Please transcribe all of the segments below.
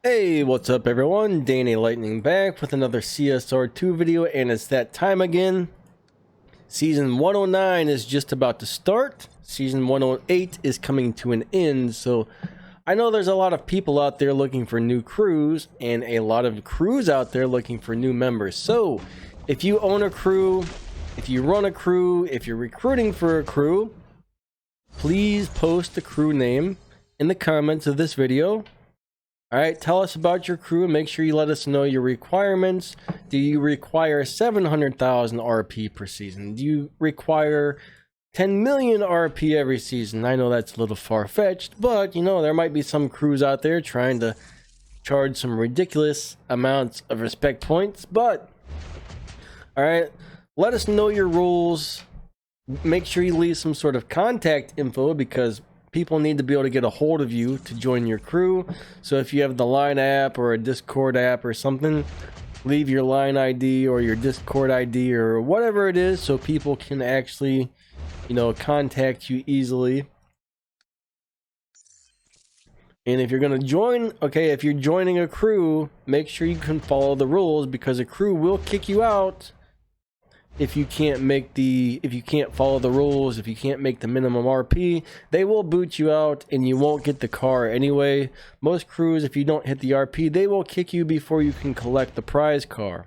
Hey, what's up everyone? Danny Lightning back with another CSR2 video, and it's that time again. Season 109 is just about to start. Season 108 is coming to an end, so I know there's a lot of people out there looking for new crews, and a lot of crews out there looking for new members. So, if you own a crew, if you run a crew, if you're recruiting for a crew, please post the crew name in the comments of this video. Alright, tell us about your crew and make sure you let us know your requirements. Do you require 700,000 RP per season? Do you require 10 million RP every season? I know that's a little far-fetched, but you know, there might be some crews out there trying to charge some ridiculous amounts of respect points, but alright, let us know your rules. Make sure you leave some sort of contact info because people need to be able to get a hold of you to join your crew. So if you have the Line app or a Discord app or something, leave your Line ID or your Discord ID or whatever it is so people can actually, you know, contact you easily. And if you're going to join, okay, if you're joining a crew, make sure you can follow the rules because a crew will kick you out if you can't follow the rules, if you can't make the minimum RP. They will boot you out and you won't get the car anyway. Most crews, if you don't hit the RP, they will kick you before you can collect the prize car.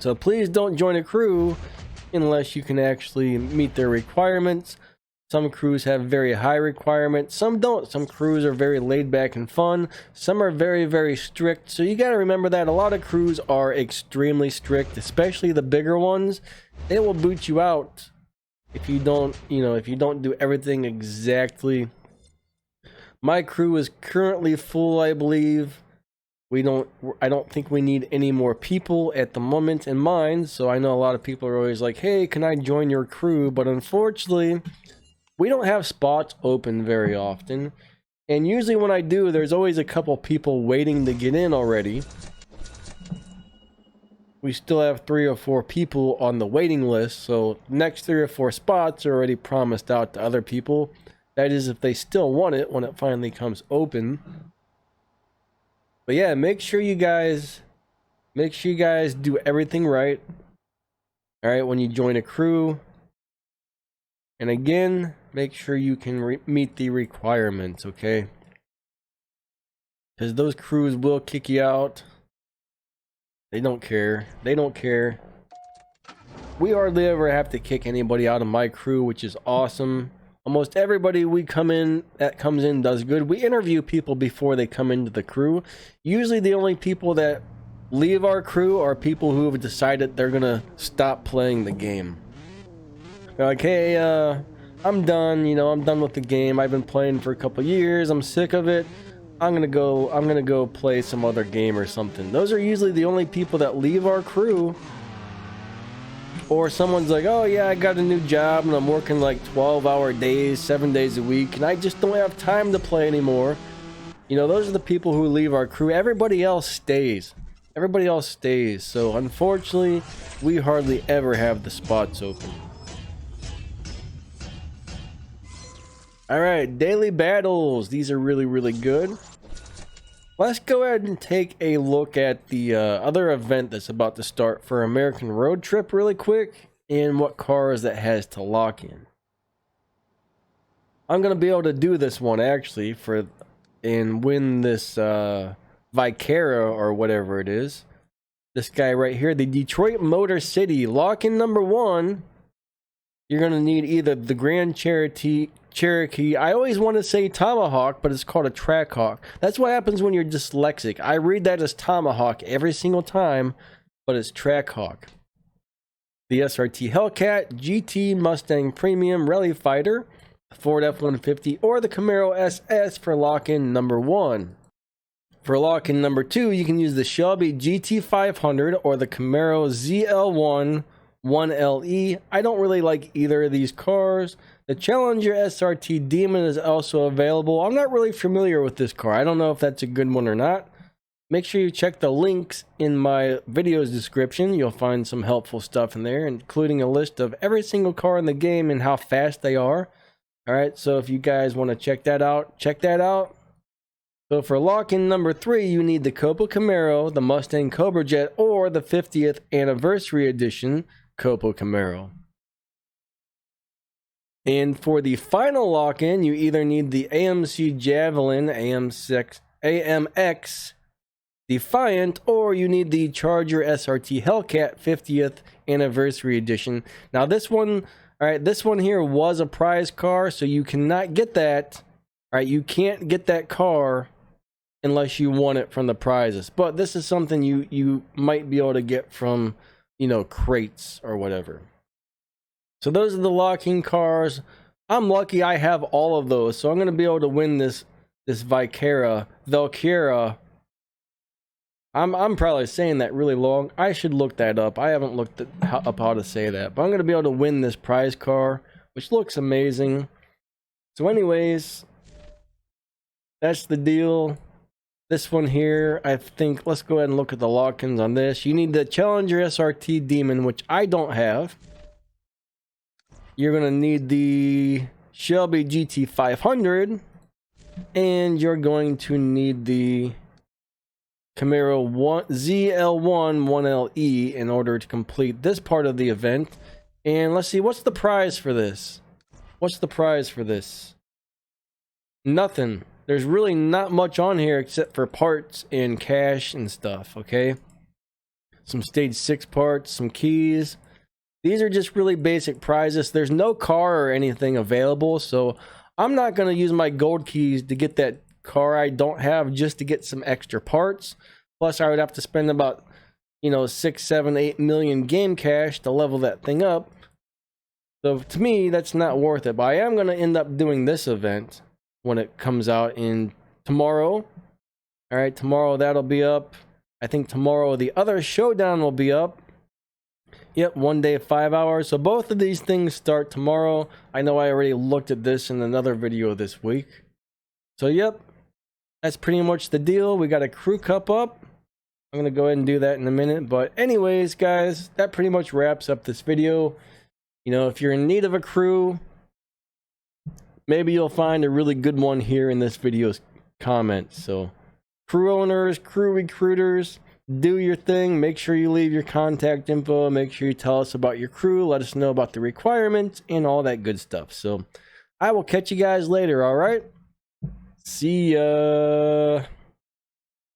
So please don't join a crew unless you can actually meet their requirements. Some crews have very high requirements, some don't. Some crews are very laid back and fun, some are very, very strict. So you got to remember that a lot of crews are extremely strict, especially the bigger ones. They will boot you out if you don't, if you don't do everything exactly. My crew is currently full, I believe. I don't think we need any more people at the moment in mine. So I know a lot of people are always like, hey, can I join your crew? But unfortunately, we don't have spots open very often, and usually when I do, there's always a couple people waiting to get in already. We still have 3 or 4 people on the waiting list, so next 3 or 4 spots are already promised out to other people. That is, if they still want it when it finally comes open. But yeah, make sure you guys do everything right. All right, when you join a crew. And again, make sure you can meet the requirements, okay? Because those crews will kick you out. They don't care. They don't care. We hardly ever have to kick anybody out of my crew, which is awesome. Almost everybody that comes in does good. We interview people before they come into the crew. Usually the only people that leave our crew are people who have decided they're gonna stop playing the game. They're like, hey, I'm done, I'm done with the game. I've been playing for a couple years. I'm sick of it. I'm gonna go play some other game or something. Those are usually the only people that leave our crew. Or someone's like, oh yeah, I got a new job and I'm working like 12-hour days, 7 days a week, and I just don't have time to play anymore. Those are the people who leave our crew. Everybody else stays. Everybody else stays. So unfortunately, we hardly ever have the spots open. Alright, daily battles. These are really, really good. Let's go ahead and take a look at the other event that's about to start for American Road Trip really quick, and what cars that has to lock in. I'm going to be able to do this one actually and win this Vicara or whatever it is. This guy right here, the Detroit Motor City lock-in number 1. You're going to need either the Grand Cherokee. I always want to say Tomahawk, but it's called a Trackhawk. That's what happens when you're dyslexic. I read that as Tomahawk every single time, but it's Trackhawk. The SRT Hellcat, GT Mustang Premium Rally Fighter, Ford F-150, or the Camaro SS for lock-in number 1. For lock-in number 2, you can use the Shelby GT500 or the Camaro ZL1 1LE. I don't really like either of these cars. The Challenger SRT Demon is also available. I'm not really familiar with this car. I don't know if that's a good one or not. Make sure you check the links in my video's description. You'll find some helpful stuff in there, including a list of every single car in the game and how fast they are. Alright, so if you guys want to check that out, check that out. So for lock-in number 3, you need the Copa Camaro, the Mustang Cobra Jet, or the 50th Anniversary Edition Copa Camaro. And for the final lock-in, you either need the AMC Javelin, AMX Defiant, or you need the Charger SRT Hellcat 50th Anniversary Edition. Now this one, alright, this one here was a prize car, so you cannot get that. Alright, you can't get that car unless you won it from the prizes. But this is something you might be able to get from, you know, crates or whatever. So those are the lock-in cars. I'm lucky I have all of those, so I'm going to be able to win this Valkyra. I'm probably saying that really long. I should look that up. I haven't looked up how to say that. But I'm going to be able to win this prize car, which looks amazing. So anyways, that's the deal. This one here, I think, let's go ahead and look at the lock-ins on this. You need the Challenger SRT Demon, which I don't have. You're going to need the Shelby GT500. And you're going to need the Camaro ZL1 1LE in order to complete this part of the event. And let's see, what's the prize for this? What's the prize for this? Nothing. There's really not much on here except for parts and cash and stuff, okay? Some stage 6 parts, some keys. These are just really basic prizes. There's no car or anything available, so I'm not going to use my gold keys to get that car I don't have just to get some extra parts. Plus, I would have to spend about, you know, 6, 7, 8 million game cash to level that thing up. So to me, that's not worth it. But I am going to end up doing this event when it comes out in tomorrow. All right, tomorrow that'll be up. I think tomorrow the other showdown will be up. Yep, 1 day, 5 hours. So both of these things start tomorrow. I know I already looked at this in another video this week. So yep, that's pretty much the deal. We got a crew cup up. I'm going to go ahead and do that in a minute. But anyways, guys, that pretty much wraps up this video. You know, if you're in need of a crew, maybe you'll find a really good one here in this video's comments. So crew owners, crew recruiters, do your thing. Make sure you leave your contact info. Make sure you tell us about your crew. Let us know about the requirements and all that good stuff. So I will catch you guys later, all right? See ya.